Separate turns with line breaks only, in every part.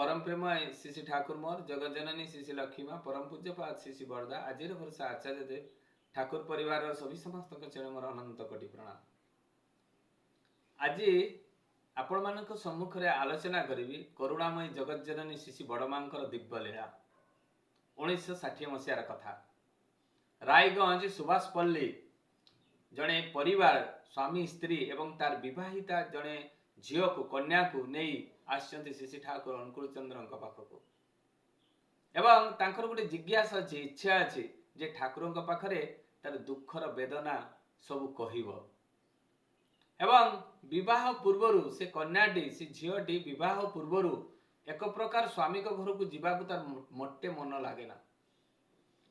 परम प्रेम श्री श्री ठाकुर मोर जगत जननी श्री श्री लक्ष्मी माँ परम पूज्य पाद श्री श्री बरदा आज भरसा आचार्य देव ठाकुर परिवार सभी समस्त चरण मोर अनंत कोटि प्रणाम। आज आपण मान सम्मुखें आलोचना करी करुणामयी जगत जननी श्री श्री बड़ माँ दिव्य लीला 1960 मसीहार कथा। रायगंज सुभाषपल्ली जड़े परिवार स्वामी स्त्री एवं तार विवाहिता जड़े झील को कन्या को नहीं आसचंती श्री श्री ठाकुर अनुकूल चंद्र पाखक एवं तांकर गोटे जिज्ञासा अच्छी इच्छा अच्छी जे ठाकुर पाखरे तार दुखर वेदना सब कहब एवं विवाह पूर्वर से कन्याटी से झीलटी विवाह पूर्वर एक प्रकार स्वामी को घर को जीवाक तार मोटे मन लगे ना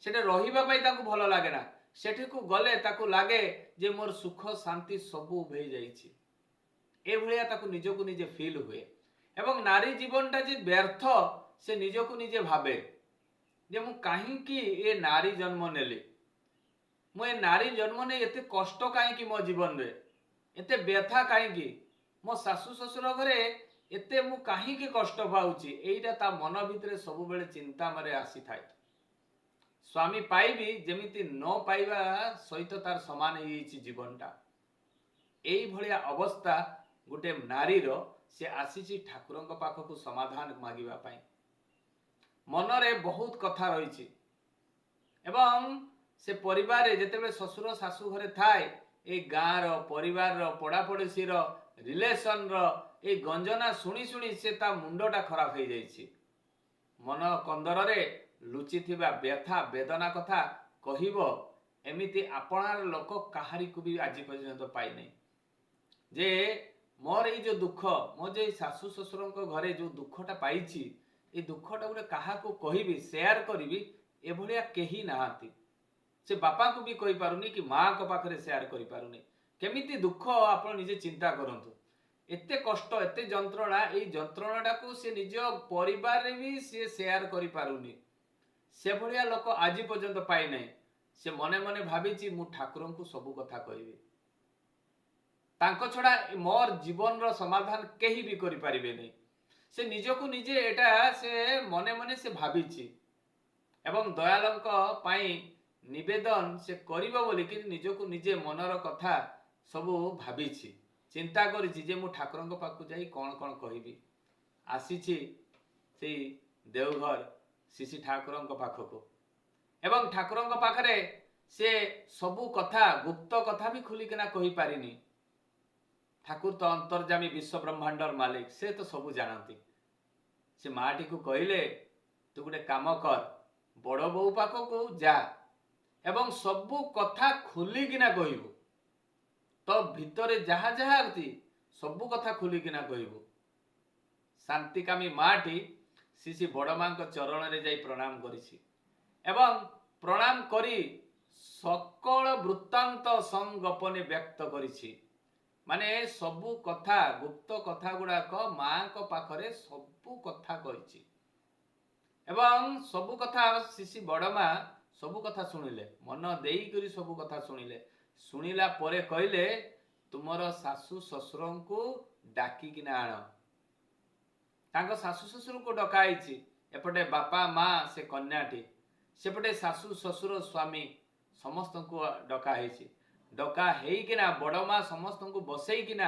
सेठे रही भल लगे ना सेठी को गले ताकू लागे जे मोर सुख शांति सबू उभे जाइछि ए ताकू निजको निजे फील हुए एवं नारी जीवनटा जे व्यर्थ से निजको निजे भावे जे मु काहींकी ए नारी जन्म नेली मु ए नारी जन्म ने एते कष्ट काहींकी मो जीवन रे एते व्यथा काहींकी मो सासु ससुर घरे एते मु काहींकी कष्ट पाउची एइटा ता मन भितरे सब बेले चिंता मारे आसी थाए। स्वामी पाइबी जेमिति न पाइबा सहित तार समान होइछि जीवनटा एई भलिया अवस्था गोटे नारीर से आसी ठाकुर पाखक समाधान मागिबा पाई मनरे बहुत कथा रही एवं से परिवार जेतेबे ससुर सासु घरे थाए ए गाँव रो परिवार रो पड़ापड़ोसी रो रिलेशन रो ए गंजना शुणी शुणी से ता मुंडटा खराब हो जाइछि मन कंदर रे लुचि थिबा व्यथा वेदना कथा कहिबो एमिति आपणार लोक काहारी को भी आज पर्यंत पाई नहीं जे मोर ये जो दुख मो जो सासु ससुर घरे जो दुखटा पाई ये दुखटा गोटे क्या कहबी शेयर करी एभलिया केही नाहांती से बापा को भी कही पारुनी कि माँ को पाखरे शेयर करि पारुनी केमिति दुख आप निजे चिंता करंतु एते कष्ट एते जंत्रणा ए जंत्रणा को से निज परिवार रे भी से शेयर करि पारुनी से भलिया लोक आज पर्यंत पाई नहीं से मने मने भाभी मु ठाकुर को सबू कथा कहबी तांको छड़ा मोर जीवन रो समाधान केही भी करि परिबे नहीं से निजको निजे एटा से मने मने से भाबीची एवं दयालंक पाई निवेदन से करिबो बोली कि निजको निजे मनर कथा सबू भाबीची चिंता करिछि जे मु ठाकुरंक पाखु जाई कोन कोन कहबी आसीछि से देवघर श्री श्री ठाकुरंक पाखको एवं ठाकुरंक पाखरे से सबू कथा गुप्त कथा भी खुलिकिना कहि पारिनी ठाकुर तो अंतर्जामी विश्व ब्रह्मांडर मालिक से तो सबू जानती से माटी को कहले तू गोटे काम कर बड़ बो पाखक जा एवं सबू कथा खुलिकिना कहबू तो भितरे जहा जहा सबू कथा खुलिकिना कहबू। शांतिकामी माटी श्री श्री बड़ माँ चरण रे जाई प्रणाम करिछि एवं प्रणाम करी सकल वृत्तांत संगोपने व्यक्त करिछि माने सबू कथा गुप्त कथा गुड़ाक माँ को पाखरे सबू कथा कही एवं सबू कथा शिशि बड़ माँ सबू कथा शुणिले मन देई सबू कथा शुणिले शुणिला परे कहले तुमर सासु ससुर को डाकिकिना आण तांको सासु ससुर को डकाई एपटे बापा माँ से कन्याटी सेपटे सासु ससुर स्वामी समस्त को डकाई डका हेकिना बड़ माँ समस्त को बसईकिना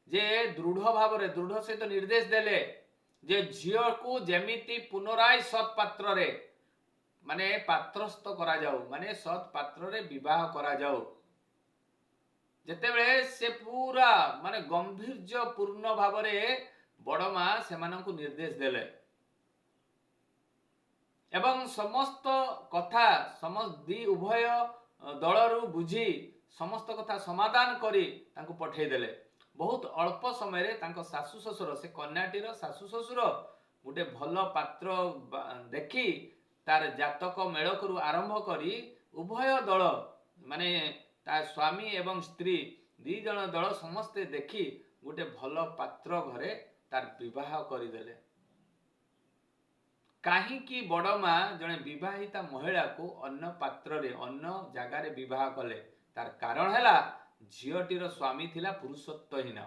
जे दृढ़ भाव दृढ़ सहित निर्देश देले जे झील को जेमिति पुनराय सत् पात्र रे माने पात्रस्थ करा जाऊ माने सत् पात्र रे विवाह करा जाऊ जेतेबेले से पूरा माने गंभीर्य पूर्ण भाव रे बड़ माँ से निर्देश देले एवं समस्त कथा समस्त दी उभय दलरू बुझी समस्त कथा समाधान करी तांको पठेई देले बहुत अल्प समय रे तांको सासु ससुर से कन्याटीर सासु ससुर गोटे भल पात्र देखी तार जातक मेल करू आरंभ करी उभय दल माने तार स्वामी एवं स्त्री दी जन दल समस्ते देखी गोटे भल पात्र घरे तार विवाह करिदेले। काहींकी बड़ माँ जड़े विवाहिता महिला को अन्य पात्र रे अन्य जगार विवाह कले तार कारण है झीटीर स्वामी थिला पुरुषत्वहीन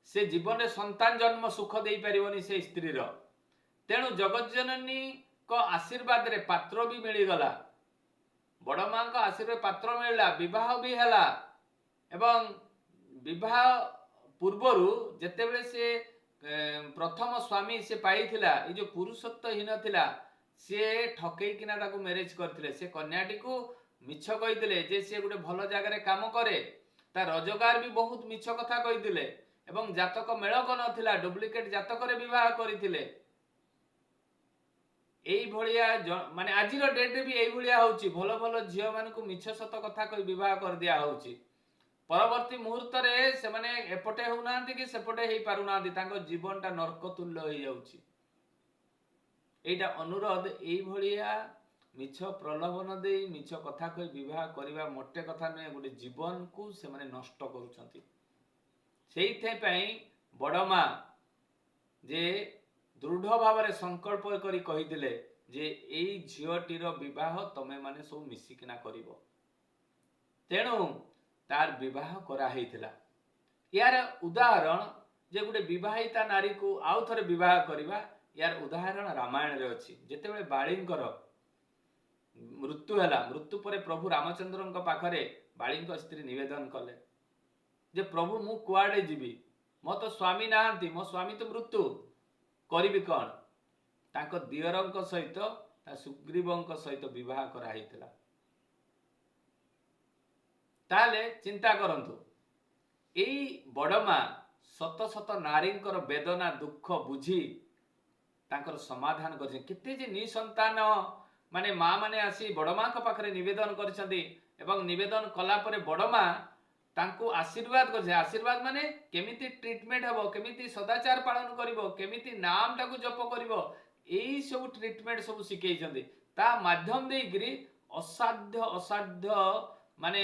से जीवन में संतान जन्म सुख दे पारिबनी से स्त्रीर। तेणु जगज्जननी को आशीर्वाद रे पात्र भी मिलगला, बड़ माँ का आशीर्वाद पात्र मिलला, विवाह भी है एवं विवाह पूर्वर जितेबले से प्रथम स्वामी से पाई ये जो पुरुषत्वहीन थिला सी ठकईकिना मैरेज करते से कन्याटी को मिछ कही जे सी गोटे भल जगार काम करे, ता रोजगार भी बहुत मिछ कथा कही एवं जातक मेलक नथिला, डुप्लिकेट जातक बह करते। माने आज डेट भी यही भल भल झील मान मिछ सत कथा कही बह कर दिया होची। परवर्ती मुहूर्त से माने एपटे होना कि सेपटे हो पारुना, जीवनटा नर्क तुल्य हो जाउची। एटा अनुरोध एइभलिया मिछ प्रलोभन दे मिछ कथा कही बह करवा मोटे कथा नुहे, गोटे जीवन को से माने नष्ट करुछंती। सेइथेपई बड़ माँ जे दृढ़ भाव में संकल्प करी कहिदिले जे एई झीलटीर विवाह तमे माने सब मिसिकिना करिवो। तेणु तार विवाह करा हेइथिला। यार उदाहरण जे गोटे विवाहिता नारी को आउ थरे विवाह करवा, यार उदाहरण रामायण रे अछि। जेतेबेले बाळींकर मृत्यु हैला, मृत्यु परे प्रभु रामचंद्रଙ୍କ पाखरे बाळींक स्त्री निवेदन कले जे प्रभु मु कुआडे जीवी, मो तो स्वामी नाहांती, मो स्वामी तो मृत्यु, करिबी कौन? तांको दियरଙ୍କ सहित ता सुग्रीवଙ୍କ सहित विवाह करा हेइथिला। ताले चिंता करंतु, एई बड़मा शत शत नारींकर वेदना दुख बुझी तांकर समाधान कर। केते जे निसंतान माने माँ माने आसी बड़मा का पाखरे निवेदन करछंती एवं निवेदन कला परे बड़मा तांको आशीर्वाद कर। आशीर्वाद माने केमिति ट्रीटमेंट हबो, केमिति सदाचार पालन करिवो, केमिति नाम टाकू जप करिवो, एई सब ट्रीटमेंट सब सिखेइछंती। ता माध्यम देइकरी असाध्य असाध्य माने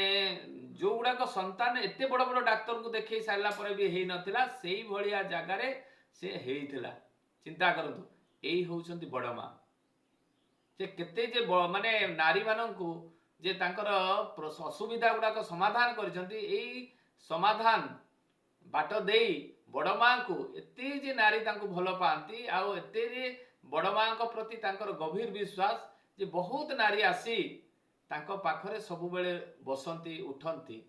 जो गुड़ाक संतान एते बड़ बड़ डाक्तर को देखै सारला परे भी हेइ नथिला, सेई भलिया जगारे से हेइथिला। चिंता करंतु, एई होउछंती बड़ माँ। जे केते जे माने नारी माननकु जे तांकर असुविधा गुड़ाक समाधान करछंती, एई समाधान बाट देई बड़ माँ को एते जे नारी तांको भल पाती, आउ एते जे बड़ माँ को प्रति तांकर गभीर विश्वास जे बहुत नारी आसी तांको पाखरे सब बेले बसंती उठंती।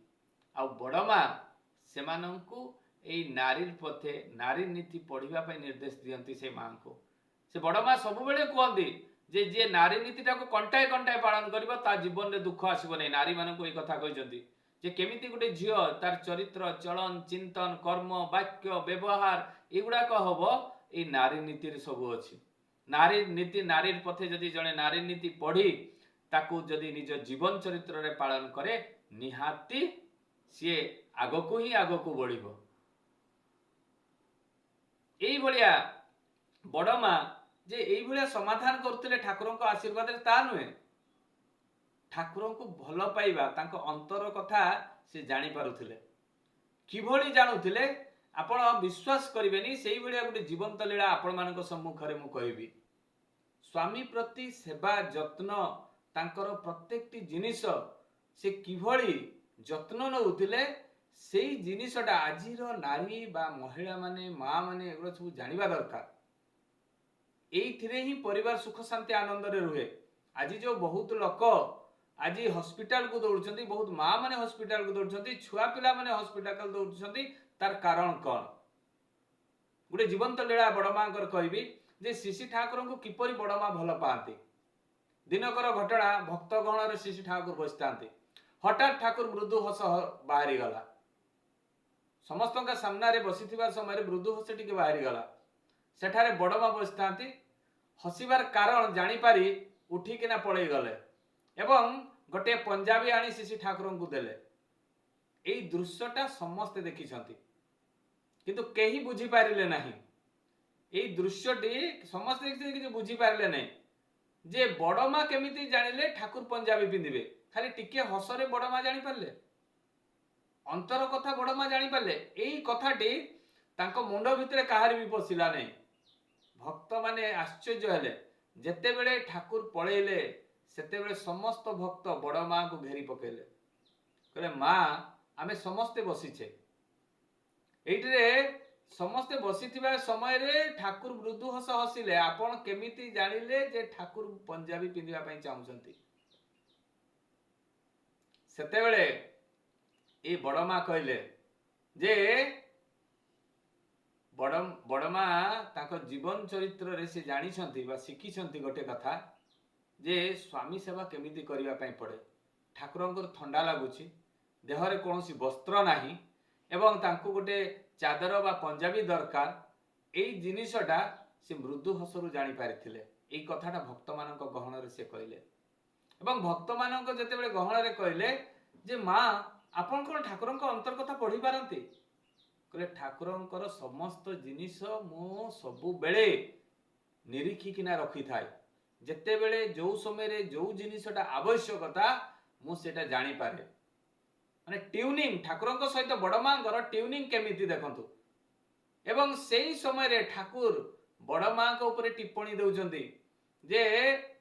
आ बड़ माँ सेमानंकु एई नारी पथे नारी नीति पढ़िबा पई निर्देश दियंती। से माँ को से बड़ माँ सब बेले कहंती जे जे नारी नीतिटा को कंटाए कंटाए पालन करिवो ता जीवन रे दुख आसीबो नै। नारी मानंकु एई कथा कहिसंती जे केमिति गुटे झियो तार चरित्र चलन चिंतन कर्म वाक्य व्यवहार एगुड़ा हबो एई नारी नीति रे सब अछि। नारी नीति नारी पथे जदि जणे नारी नीति पढ़ी ताकू जदि निज जीवन चरित्र रे पालन करे, निहाती सी आगकू ही आगकू बढ़िबो। एई भलिया बड़ माँ जे एई भलिया समाधान करथिले ठाकुरଙ୍କ आशीर्वाद रे ता नुहे, ठाकुरଙ୍କୁ भल पाइबा तांको अंतर कथा से जानि पारुथिले। किभली जानुथिले आपण विश्वास करिवेनी, सेई भलिया गुटे जीवंत लीला आपण मानक सम्मुख रे मु कहिबी। स्वामी प्रति सेवा जत्न तांकर प्रत्येकटी जिनिस से किभली जत्न नउथिले, सेई जिनिसटा आजिर नारी बा महिला माने माँ माने एगुड़ा सब जानिबा दरकार। एइथिरे ही परिवार सुख शांति आनंद रे रुहे। आज जो बहुत लोक आज हॉस्पिटल को दौड़छंती, बहुत माँ माने हॉस्पिटल को दौड़छंती, छुआ पिला माने हॉस्पिटल दौड़छंती, तार कारण कौन? गोटे जीवंत लीला बड़ माँ कहबी जे शिशि ठाकुर को किपरि बड़ माँ भल पाती। दिनकर घटना भक्त गण शिशि ठाकुर बसता, हठात ठाकुर मृदु हस बाहरी गला। समस्त सामने बसी समय मृदु हस टी बाहरी गला। सेठारे बड़ माँ बसता, हसिबार कारण जानीपारी उठिकिना पलई गले एवं गोटे पंजाबी आनी शिशि ठाकुर को देले। एई दृश्यटा समस्ते देखिछंती किंतु केही बुझी पारिले नाही। एई दृश्यटी समस्ते देखिछंती किंतु बुझी पारिले नाही जे बड़ माँ केमिति जानिले ठाकुर पंजाबी पिंधिबे। खाली टिके हसरे बड़ माँ जानी पारले, अंतर कथा बड़ माँ जानी पारले। एई कथाटी तांको मुंड भितरे काहारी भी पसिला नहीं। भक्त माने आश्चर्य हेले। जेते बेले ठाकुर पळेइले सेते बेले समस्त भक्त बड़ माँ को घेरी पकेले, कहले माँ आमे समस्ते बसीछे, एइटिरे ସମସ୍ତେ ବସିଥିବା ସମୟରେ ଠାକୁର ମୃଦୁ ହସ ହସିଲେ। ଆପଣ କେମିତି ଜାଣିଲେ ଯେ ଠାକୁର ପଞ୍ଜାବୀ ପିନ୍ଧିବା ପାଇଁ ଚାହୁଁଛନ୍ତି? ସେତେବେଳେ ଏ ବଡମା କହିଲେ ଯେ ବଡମା ତାଙ୍କ ଜୀବନ ଚରିତ୍ରରେ ସେ ଜାଣିଛନ୍ତି ବା ଶିଖିଛନ୍ତି ଗୋଟେ କଥା ଯେ ସ୍ୱାମୀ ସେବା କେମିତି କରିବା ପାଇଁ ପଡେ। ଠାକୁରଙ୍କର ଥଣ୍ଡା ଲାଗୁଛି, ଦେହରେ କୌଣସି ବସ୍ତ୍ର ନାହିଁ ଏବଂ ତାଙ୍କୁ ଗୋଟେ ଚାଦର ବା ପଞ୍ଜାବୀ ଦରକାର। ଏଇ ଜିନିଷଟା ସେ ମୃଦୁ ହସରୁ ଜାଣିପାରିଥିଲେ। ଏଇ କଥାଟା ଭକ୍ତମାନଙ୍କ ଗହଣରେ ସେ କହିଲେ ଏବଂ ଭକ୍ତମାନଙ୍କ ଯେତେବେଳେ ଗହଣରେ କହିଲେ ଯେ ମା ଆପଣ କଣ ଠାକୁରଙ୍କ ଅନ୍ତର୍କଥା ପଢିପାରନ୍ତି? କହିଲେ ଠାକୁରଙ୍କର ସମସ୍ତ ଜିନିଷ ମୁଁ ସବୁବେଳେ ନିରୀକ୍ଷିକିନା ରଖିଥାଏ। ଯେତେବେଳେ ଯୋଉ ସମୟରେ ଯୋଉ ଜିନିଷଟା ଆବଶ୍ୟକତା ମୁଁ ସେଟା ଜାଣିପାରେ। ମାନେ ଟ୍ୟୁନିଂ, ଠାକୁରଙ୍କ ସହିତ ବଡମାଙ୍କର ଟ୍ୟୁନିଂ କେମିତି ଦେଖନ୍ତୁ। ଏବଂ ସେଇ ସମୟରେ ଠାକୁର ବଡମାଙ୍କ ଉପରେ ଟିପ୍ପଣୀ ଦେଉଛନ୍ତି ଯେ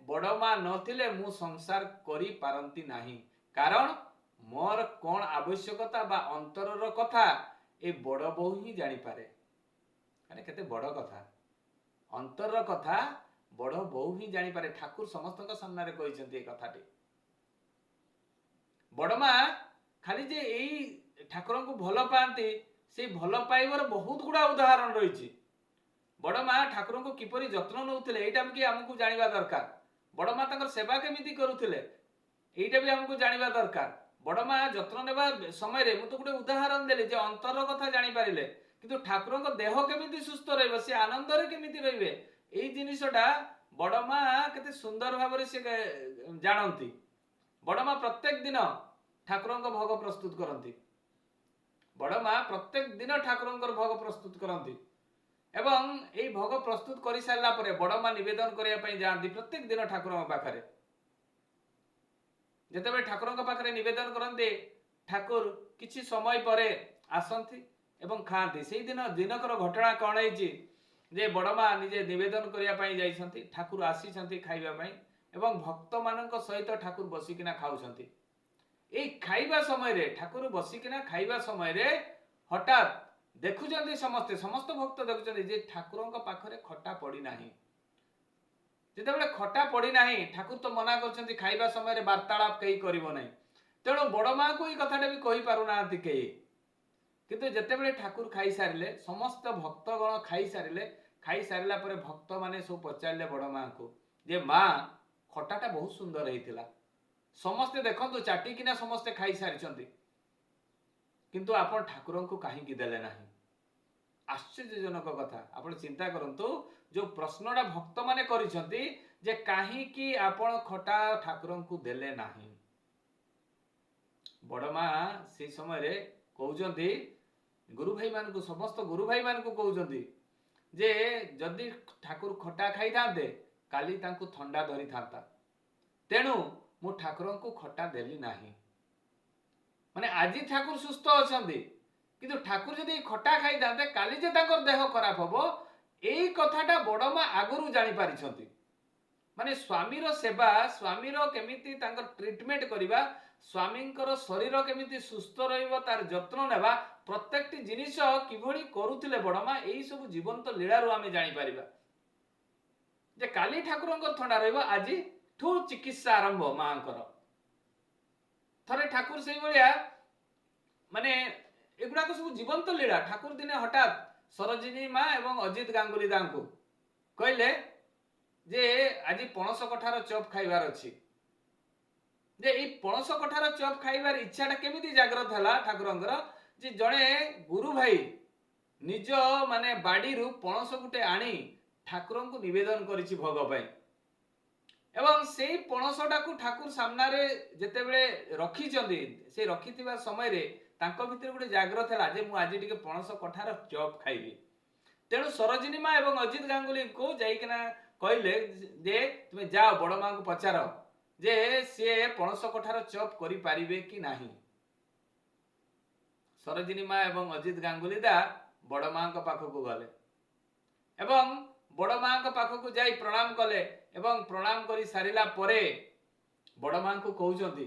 ବଡମା ନଥିଲେ ମୁଁ ସଂସାର କରିପାରନ୍ତି ନାହିଁ, କାରଣ ମୋର କଣ ଆବଶ୍ୟକତା ବା ଅନ୍ତରର କଥା ଏ ବଡ ବୋହୂ ହିଁ ଜାଣିପାରେ। ମାନେ କେତେ ବଡ କଥା, ଅନ୍ତରର କଥା ବଡ ବୋହୂ ହିଁ ଜାଣିପାରେ। ଠାକୁର ସମସ୍ତଙ୍କ ସାମ୍ନାରେ କହିଛନ୍ତି ଏ କଥାଟି। ବଡମା ଖାଲି ଯେ ଏଇ ଠାକୁରଙ୍କୁ ଭଲ ପାଆନ୍ତି, ସେଇ ଭଲ ପାଇବାର ବହୁତ ଗୁଡା ଉଦାହରଣ ରହିଛି। ବଡମା ଠାକୁରଙ୍କୁ କିପରି ଯତ୍ନ ନେଉଥିଲେ ଏଇଟା ବି ଆମକୁ ଜାଣିବା ଦରକାର। ବଡମା ତାଙ୍କର ସେବା କେମିତି କରୁଥିଲେ ଏଇଟା ବି ଆମକୁ ଜାଣିବା ଦରକାର। ବଡମା ଯତ୍ନ ନେବା ସମୟରେ ମୁଁ ତ ଗୋଟେ ଉଦାହରଣ ଦେଲି ଯେ ଅନ୍ତର କଥା ଜାଣିପାରିଲେ, କିନ୍ତୁ ଠାକୁରଙ୍କ ଦେହ କେମିତି ସୁସ୍ଥ ରହିବ, ସେ ଆନନ୍ଦରେ କେମିତି ରହିବେ, ଏଇ ଜିନିଷଟା ବଡମା କେତେ ସୁନ୍ଦର ଭାବରେ ସେ ଜାଣନ୍ତି। ବଡମା ପ୍ରତ୍ୟେକ ଦିନ ଠାକୁରଙ୍କ ଭୋଗ ପ୍ରସ୍ତୁତ କରନ୍ତି। ବଡମା ପ୍ରତ୍ୟେକ ଦିନ ଠାକୁରଙ୍କର ଭୋଗ ପ୍ରସ୍ତୁତ କରନ୍ତି ଏବଂ ଏଇ ଭୋଗ ପ୍ରସ୍ତୁତ କରି ସାରିଲା ପରେ ବଡମା ନିବେଦନ କରିବା ପାଇଁ ଯାଆନ୍ତି ପ୍ରତ୍ୟେକ ଦିନ ଠାକୁରଙ୍କ ପାଖରେ। ଯେତେବେଳେ ଠାକୁରଙ୍କ ପାଖରେ ନିବେଦନ କରନ୍ତି, ଠାକୁର କିଛି ସମୟ ପରେ ଆସନ୍ତି ଏବଂ ଖାଆନ୍ତି। ସେଇଦିନ ଦିନକର ଘଟଣା କଣ ହେଇଛି ଯେ ବଡମା ନିଜେ ନିବେଦନ କରିବା ପାଇଁ ଯାଇଛନ୍ତି, ଠାକୁର ଆସିଛନ୍ତି ଖାଇବା ପାଇଁ ଏବଂ ଭକ୍ତମାନଙ୍କ ସହିତ ଠାକୁର ବସିକିନା ଖାଉଛନ୍ତି। ଏଇ ଖାଇବା ସମୟରେ ଠାକୁର ବସିକିନା ଖାଇବା ସମୟରେ ହଠାତ୍ ଦେଖୁଛନ୍ତି, ସମସ୍ତ ଭକ୍ତ ଦେଖୁଛନ୍ତି ଯେ ଠାକୁରଙ୍କ ପାଖରେ ଖଟା ପଡିନାହିଁ। ଯେତେବେଳେ ଖଟା ପଡିନାହିଁ, ଠାକୁର ତ ମନା କରିଛନ୍ତି ଖାଇବା ସମୟରେ ବାର୍ତ୍ତାଳାପ କେହି କରିବ ନାହିଁ, ତେଣୁ ବଡମାଙ୍କୁ ଏଇ କଥାଟା ବି କହିପାରୁନାହାନ୍ତି କେହି। କିନ୍ତୁ ଯେତେବେଳେ ଠାକୁର ଖାଇସାରିଲେ, ସମସ୍ତ ଭକ୍ତଗଣ ଖାଇସାରିଲା ପରେ ଭକ୍ତମାନେ ସବୁ ପଚାରିଲେ ବଡମାଙ୍କୁ ଯେ ମା ଖଟାଟା ବହୁତ ସୁନ୍ଦର ହେଇଥିଲା, ସମସ୍ତେ ଦେଖନ୍ତୁ ଚାଟିକିନା ସମସ୍ତେ ଖାଇସାରିଛନ୍ତି, କିନ୍ତୁ ଆପଣ ଠାକୁରଙ୍କୁ କାହିଁକି ଦେଲେ ନାହିଁ? ଆଶ୍ଚର୍ଯ୍ୟଜନକ କଥା। ଆପଣ ଚିନ୍ତା କରନ୍ତୁ, ଯୋଉ ପ୍ରଶ୍ନଟା ଭକ୍ତମାନେ କରିଛନ୍ତି ଯେ କାହିଁକି ଆପଣ ଖଟା ଠାକୁରଙ୍କୁ ଦେଲେ ନାହିଁ, ବଡମା ସେଇ ସମୟରେ କହୁଛନ୍ତି ଗୁରୁ ଭାଇମାନଙ୍କୁ, ସମସ୍ତ ଗୁରୁ ଭାଇମାନଙ୍କୁ କହୁଛନ୍ତି ଯେ ଯଦି ଠାକୁର ଖଟା ଖାଇଥାନ୍ତେ କାଲି ତାଙ୍କୁ ଥଣ୍ଡା ଧରିଥାନ୍ତା, ତେଣୁ ମୁଁ ଠାକୁରଙ୍କୁ ଖଟା ଦେଲି ନାହିଁ। ମାନେ ଆଜି ଠାକୁର ସୁସ୍ଥ ଅଛନ୍ତି, କିନ୍ତୁ ଠାକୁର ଯଦି ଖଟା ଖାଇଥାନ୍ତେ କାଲି ଯେ ତାଙ୍କର ଦେହ ଖରାପ ହବ, ଏଇ କଥାଟା ବଡମା ଆଗରୁ ଜାଣିପାରିଛନ୍ତି। ମାନେ ସ୍ୱାମୀର ସେବା, ସ୍ୱାମୀର କେମିତି ତାଙ୍କର ଟ୍ରିଟମେଣ୍ଟ କରିବା, ସ୍ୱାମୀଙ୍କର ଶରୀର କେମିତି ସୁସ୍ଥ ରହିବ ତାର ଯତ୍ନ ନେବା, ପ୍ରତ୍ୟେକଟି ଜିନିଷ କିଭଳି କରୁଥିଲେ ବଡମା, ଏଇ ସବୁ ଜୀବନ୍ତ ଲୀଳାରୁ ଆମେ ଜାଣିପାରିବା ଯେ କାଲି ଠାକୁରଙ୍କର ଥଣ୍ଡା ରହିବ, ଆଜିଠୁ ଚିକିତ୍ସା ଆରମ୍ଭ ମାଙ୍କର। ଥରେ ଠାକୁର ସେଇଭଳିଆ ମାନେ ଏଗୁଡାକ ସବୁ ଜୀବନ୍ତ ଲୀଳା। ଠାକୁର ଦିନେ ହଠାତ୍ ସରୋଜିନୀ ମା ଏବଂ ଅଜିତ ଗାଙ୍ଗୁଲି ଦାଙ୍କୁ କହିଲେ ଯେ ଆଜି ପଣସ କଠାର ଚପ୍ ଖାଇବାର ଅଛି। ଯେ ଏଇ ପଣସ କଠାର ଚପ୍ ଖାଇବାର ଇଚ୍ଛାଟା କେମିତି ଜାଗ୍ରତ ହେଲା ଠାକୁରଙ୍କର, ଯେ ଜଣେ ଗୁରୁ ଭାଇ ନିଜ ମାନେ ବାଡିରୁ ପଣସ ଗୋଟେ ଆଣି ଠାକୁରଙ୍କୁ ନିବେଦନ କରିଛି ଭୋଗ ପାଇଁ ଏବଂ ସେଇ ପଣସଟାକୁ ଠାକୁର ସାମ୍ନାରେ ଯେତେବେଳେ ରଖିଛନ୍ତି, ସେ ରଖିଥିବା ସମୟରେ ତାଙ୍କ ଭିତରେ ଗୋଟେ ଜାଗ୍ରତ ହେଲା ଯେ ମୁଁ ଆଜି ଟିକେ ପଣସ କଠାର ଚପ୍ ଖାଇବି। ତେଣୁ ସରୋଜିନୀ ମା ଏବଂ ଅଜିତ ଗାଙ୍ଗୁଲିଙ୍କୁ ଯାଇକିନା କହିଲେ ଯେ ତୁମେ ଯାଅ ବଡ ମାଙ୍କୁ ପଚାର ଯେ ସିଏ ପଣସ କଠାର ଚପ୍ କରିପାରିବେ କି ନାହିଁ। ସରୋଜିନୀ ମା ଏବଂ ଅଜିତ ଗାଙ୍ଗୁଲି ଦା ବଡ ମାଙ୍କ ପାଖକୁ ଗଲେ ଏବଂ ବଡ ମାଙ୍କ ପାଖକୁ ଯାଇ ପ୍ରଣାମ କଲେ ଏବଂ ପ୍ରଣାମ କରି ସାରିଲା ପରେ ବଡ ମାଙ୍କୁ କହୁଛନ୍ତି,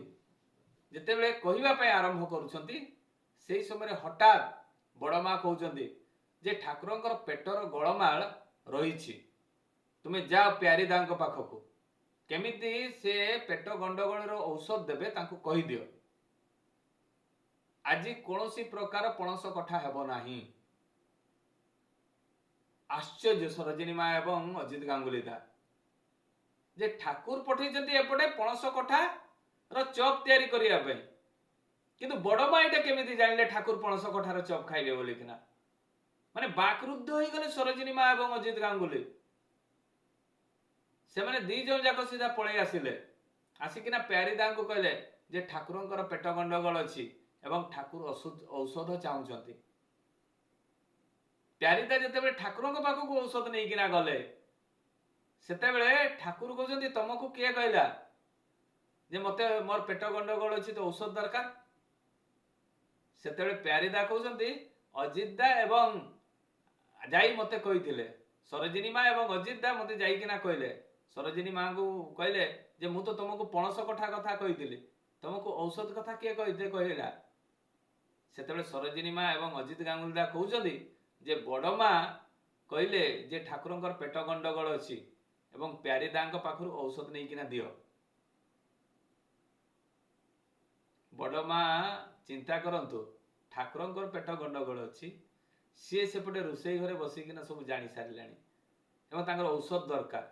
ଯେତେବେଳେ କହିବା ପାଇଁ ଆରମ୍ଭ କରୁଛନ୍ତି ସେଇ ସମୟରେ ହଠାତ୍ ବଡ ମା କହୁଛନ୍ତି जे ठाकुरंकर पेटर गोलमाल रही तुमे जाओ प्यारीदा पाखक केमिति से पेट गंडगोल औषध देवे तांको कहि दियो आज कौन प्रकार पणस कठा हेब नाही। आश्चर्य सरोजिनी माँ एवं अजित गांगुली दा जे ठाकुर पठेइछन्ति एपटे पणस कठा र चप तैयारी करिया पई किंतु बड़ माँ एटा केमिति जानिले ठाकुर पणस कठार चप खाइबे बोली किना माने बाक्रुद्ध होई गले सरोजिनी माँ एवं अजित गांगुली से माने दी जन जाक सीधा पळै आसिले आसिकिना प्यारीदा को कहले जे ठाकुरंकर पेट गंडगोल अछि एवं ठाकुर औषध चाहूचंती। प्यारीदा जेतेबेले ठाकुरंक पाखक औषध नहीं किना गले सेतेबेले ठाकुर कहउचंती तुमको किए कहला जे मते मोर पेट गंडगोल अछि तो औषध दरकार सेतेबेले प्यारीदा कहउचंती अजितदा एवं जाई मते कहिथिले सरोजिनी माँ एवं अजितदा मते जाई किना कहले सरोजिनी माँ को कहले जे मु तो तुमको पणस कठा कथा कहिथिली तुमको औषध कथा किए कहला सेतेबेले सरोजिनी माँ एवं अजित गांगुलीदा कहउचंती जे बड़ माँ कहले जे ठाकुरंकर पेट गंडगोल अछि एवं प्यारीदांक पाखरु औषध नहीं किना दियो। बड़ माँ चिंता करंतु ठाकुरंकर पेट गंडगोल अछि सी सेपटे रोषेई घरे बसिकिना सब जानी सारिलानी एवं तांकर औषध दरकार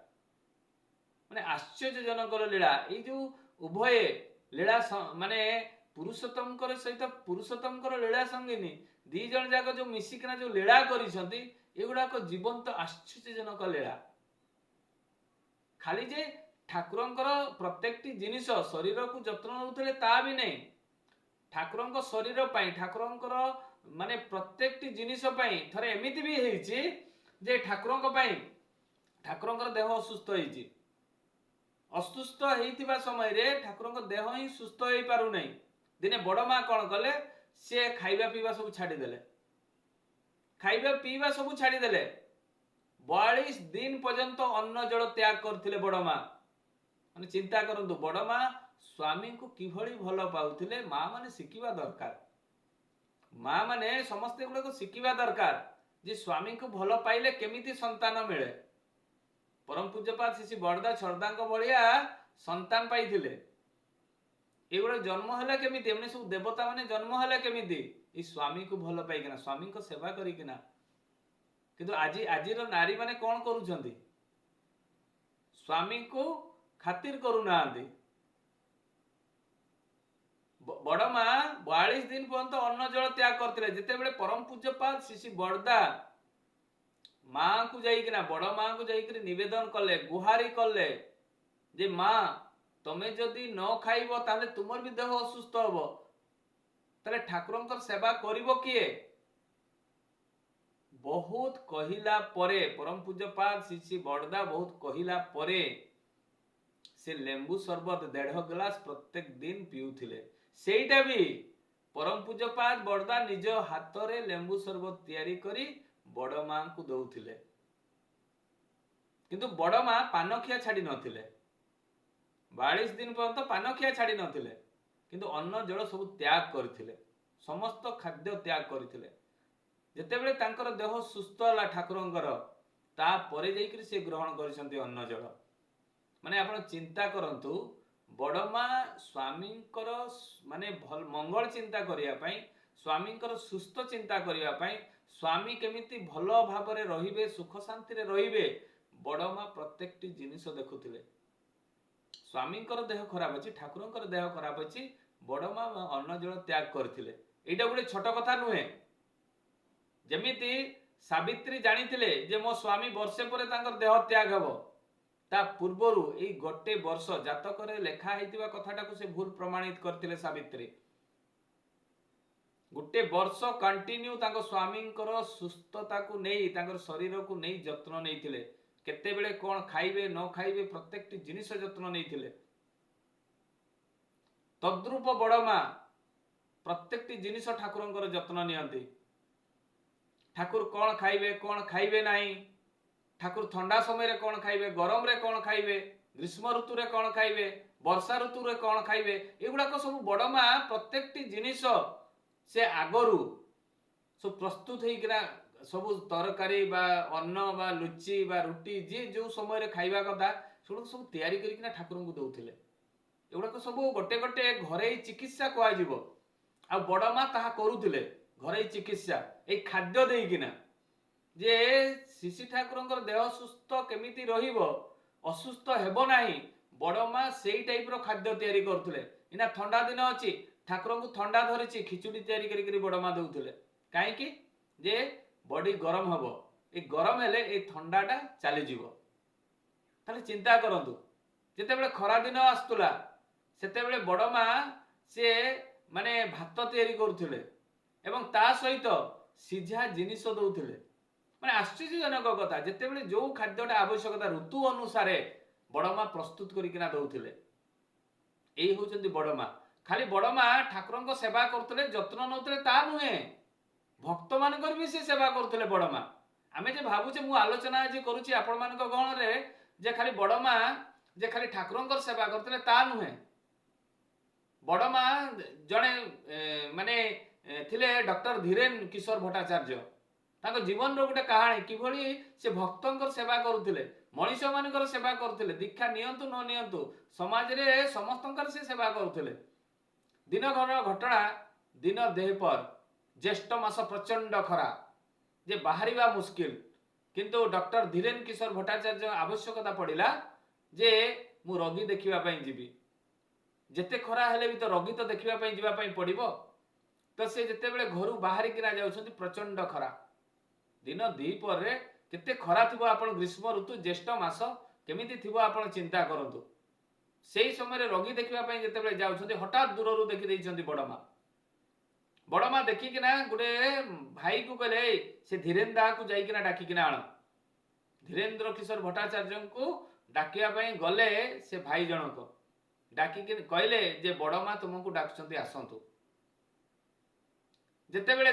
माने आश्चर्यजनक लीला ये जो उभय लीला माने पुरुषोत्तमकर सहित पुरुषोत्तमकर लीला संगिनी दी जन जाक जो मिसिकिना जो लीला करिसंती एगुडाक जीवंत आश्चर्यजनक लीला खाली जे ठाकुरंकर प्रत्येकटी जिनिस शरीर को जत्न नउतले ता भी नहीं ठाकुरंक शरीर पाई ठाकुरंकर माने प्रत्येकटी जिनिस पाई थरे एमिति भी हेछि जे ठाकुरंक पाई ठाकुरंकर देह असुस्थ हेछि असुस्थ हेइतिबा समय रे ठाकुरंक देह ही सुस्थ हेइ पारु नहीं दिने बड़ माँ कौन कले से खाइबा पीवा सब छाड़ीदेले खाइबा पीवा सब छाड़ीदेले 42 दिन पर्यंत अन्न जल त्याग करथिले बड़ माँ माने चिंता करंतु बड़ माँ स्वामी को किभली भल पाउथिले माँ माने शिखिबा दरकार माँ माने समस्त गुड़ा को शिखिबा दरकार जे स्वामी को भल पाइले केमिति संतान मिले परम पूज्यपाद श्री बड़दा छरदा भलिया संतान पाइथिले एगुड़ा जन्म है केमिति एमने सब देवता माने जन्म है केमिति ई स्वामी को भल पाइकिना स्वामी को सेवा करिकिना किंतु आजिर नारी माने कौन करूछंती स्वामी को खातिर करू नांती बड़ माँ 42 दिन पर्यंत अन्न जल त्याग करथिले जेतेबेले परम पूज्यपाद श्री बड़दा माँ को जाइकिना बड़ माँ को जाइकिना निवेदन कले गुहारी कले जे माँ तमे जदि न खाइब ताले तुमर भी देह असुस्थ हबो ताले ठाकुरंकर सेवा करिवो किए बहुत कहिला परे परम पूज्यपाद श्री बड़दा बहुत कहिला परे से लेंबू शरबत 1.5 ग्लास प्रत्येक दिन पिउथिले सेटा भी परम पूज्यपाद बड़दा निज हाथ रे लेंबू शरबत तैयारी करी बड़ माँ को दउथिले किंतु बड़ माँ पानखिया छाड़ी नथिले 42 दिन पर्यंत पानखिया छाड़ी नथिले किंतु अन्न जल सब त्याग करथिले समस्त खाद्य त्याग करथिले जेतेबेले तांकर देह सुस्थ होला ठाकुरंकर ता परे जाइकरी से ग्रहण करिसंती अन्न जल माने आपण चिंता करंतु बड़ माँ स्वामींकर माने भल मंगल चिंता करिया पई स्वामींकर सुस्थ चिंता करिया पई स्वामी केमिति भल भाबरे रहिबे सुख शांति रे रहिबे बड़ माँ प्रत्येकटी जिनिस देखुथिले स्वामींकर देह खराब अछि ठाकुरंकर देह खराब अछि बड़ माँ अन्न जल त्याग करथिले एटा गोटे छोट कथा नुहे जेमिति सावित्री जानिथिले जे मो स्वामी वर्षे परे तांकर देह त्याग हबो ता पूर्वरु एई गोटे वर्ष जातकरे लेखा हेतिबा कथाटा को से भूल प्रमाणित करथिले सावित्री गोटे वर्ष कंटिन्यू तांको स्वामींकर सुस्थता को नहीं तांकर शरीर को नहीं जत्न नैथिले केते बेले कोन खाइबे न खाइबे प्रत्येकटी जिनिस जत्न नैथिले तद्रूप बड़ माँ प्रत्येकटी जिनिस ठाकुरंकर जत्न नियंती ठाकुर कौन खाइबे नहीं ठाकुर ठंडा समय रे कौन खाइबे गरम रे कौन खाइबे ग्रीष्म ऋतु रे कौन खाइबे वर्षा ऋतु रे कौन खाइबे एगुड़ा सब बड़ माँ प्रत्येकटी जिनिस से आगरू सब प्रस्तुत होइकिना ସବୁ ତରକାରୀ ବା ଅନ୍ନ ବା ଲୁଚି ବା ରୁଟି ଯିଏ ଯୋଉ ସମୟରେ ଖାଇବା କଥା ସେଗୁଡାକ ସବୁ ତିଆରି କରିକିନା ଠାକୁରଙ୍କୁ ଦଉଥିଲେ। ଏଗୁଡାକ ସବୁ ଗୋଟେ ଗୋଟେ ଘରୋଇ ଚିକିତ୍ସା କୁହାଯିବ। ଆଉ ବଡ ମା ତାହା କରୁଥିଲେ ଘରୋଇ ଚିକିତ୍ସା ଏଇ ଖାଦ୍ୟ ଦେଇକିନା, ଯେ ଶିଶି ଠାକୁରଙ୍କର ଦେହ ସୁସ୍ଥ କେମିତି ରହିବ, ଅସୁସ୍ଥ ହେବ ନାହିଁ, ବଡ ମା ସେଇ ଟାଇପର ଖାଦ୍ୟ ତିଆରି କରୁଥିଲେ। ଏଇନା ଥଣ୍ଡା ଦିନ ଅଛି, ଠାକୁରଙ୍କୁ ଥଣ୍ଡା ଧରିଛି, ଖିଚୁଡ଼ି ତିଆରି କରିକି ବଡ ମା ଦଉଥିଲେ। କାହିଁକି? ଯେ ବଡି ଗରମ ହବ, ଏ ଗରମ ହେଲେ ଏଇ ଥଣ୍ଡାଟା ଚାଲିଯିବ। ତାହେଲେ ଚିନ୍ତା କରନ୍ତୁ, ଯେତେବେଳେ ଖରା ଦିନ ଆସୁଥିଲା ସେତେବେଳେ ବଡ ମା ସେ ମାନେ ଭାତ ତିଆରି କରୁଥିଲେ ଏବଂ ତା ସହିତ ସିଝା ଜିନିଷ ଦଉଥିଲେ। ମାନେ ଆଶ୍ଚର୍ଯ୍ୟଜନକ କଥା, ଯେତେବେଳେ ଯୋଉ ଖାଦ୍ୟଟା ଆବଶ୍ୟକତା ଋତୁ ଅନୁସାରେ ବଡ ମା ପ୍ରସ୍ତୁତ କରିକିନା ଦଉଥିଲେ। ଏଇ ହଉଛନ୍ତି ବଡ ମା। ଖାଲି ବଡ ମା ଠାକୁରଙ୍କ ସେବା କରୁଥିଲେ, ଯତ୍ନ ନଉଥିଲେ ତା ନୁହେଁ, ଭକ୍ତ ମାନଙ୍କର ବି ସେ ସେବା କରୁଥିଲେ ବଡ ମା। ଆମେ ଯେ ଭାବୁଛେ, ମୁଁ ଆଲୋଚନା ଆଜି କରୁଛି ଆପଣମାନଙ୍କ ଗହଣରେ, ଯେ ଖାଲି ବଡ ମା ଯେ ଖାଲି ଠାକୁରଙ୍କର ସେବା କରୁଥିଲେ ତା ନୁହେଁ। ବଡ ମା ଜଣେ ମାନେ ଥିଲେ ଡକ୍ଟର ଧୀରେନ କିଶୋର ଭଟ୍ଟାଚାର୍ଯ୍ୟ। ତାଙ୍କ ଜୀବନର ଗୋଟେ କାହାଣୀ, କିଭଳି ସେ ଭକ୍ତଙ୍କର ସେବା କରୁଥିଲେ, ମଣିଷ ମାନଙ୍କର ସେବା କରୁଥିଲେ, ଦୀକ୍ଷା ନିଅନ୍ତୁ ନ ନିଅନ୍ତୁ ସମାଜରେ ସମସ୍ତଙ୍କର ସେ ସେବା କରୁଥିଲେ। ଦିନ ଘର ଘଟଣା, ଦିନ ଦେହପର, ଜ୍ୟେଷ୍ଠ ମାସ ପ୍ରଚଣ୍ଡ ଖରା, ଯେ ବାହାରିବା ମୁସ୍କିଲ, କିନ୍ତୁ ଡକ୍ଟର ଧୀରେନ କିଶୋର ଭଟ୍ଟାଚାର୍ଯ୍ୟ ଆବଶ୍ୟକତା ପଡିଲା ଯେ ମୁଁ ରୋଗୀ ଦେଖିବା ପାଇଁ ଯିବି। ଯେତେ ଖରା ହେଲେ ବି ତ ରୋଗୀ ତ ଦେଖିବା ପାଇଁ ଯିବା ପାଇଁ ପଡିବ। ତ ସେ ଯେତେବେଳେ ଘରୁ ବାହାରିକିନା ଯାଉଛନ୍ତି, ପ୍ରଚଣ୍ଡ ଖରା, ଦିନ ଦ୍ୱିପହରରେ କେତେ ଖରା ଥିବ, ଆପଣ ଗ୍ରୀଷ୍ମ ଋତୁ ଜ୍ୟେଷ୍ଠ ମାସ କେମିତି ଥିବ ଆପଣ ଚିନ୍ତା କରନ୍ତୁ। ସେଇ ସମୟରେ ରୋଗୀ ଦେଖିବା ପାଇଁ ଯେତେବେଳେ ଯାଉଛନ୍ତି, ହଠାତ୍ ଦୂରରୁ ଦେଖି ଦେଇଛନ୍ତି ବଡ ମା। ବଡ ମା ଦେଖିକିନା ଗୋଟେ ଭାଇକୁ କହିଲେ, ସେ ଧୀରେନ ଦାକୁ ଯାଇକିନା ଡାକିକିନା ଆଣ। ଧୀରେନ୍ଦ୍ର କିଶୋର ଭଟ୍ଟାଚାର୍ଯ୍ୟଙ୍କୁ ଡାକିବା ପାଇଁ ଗଲେ ସେ ଭାଇ ଜଣକ, ଡାକିକି କହିଲେ ଯେ ବଡ ମା ତୁମକୁ ଡାକୁଛନ୍ତି, ଆସନ୍ତୁ। ଯେତେବେଳେ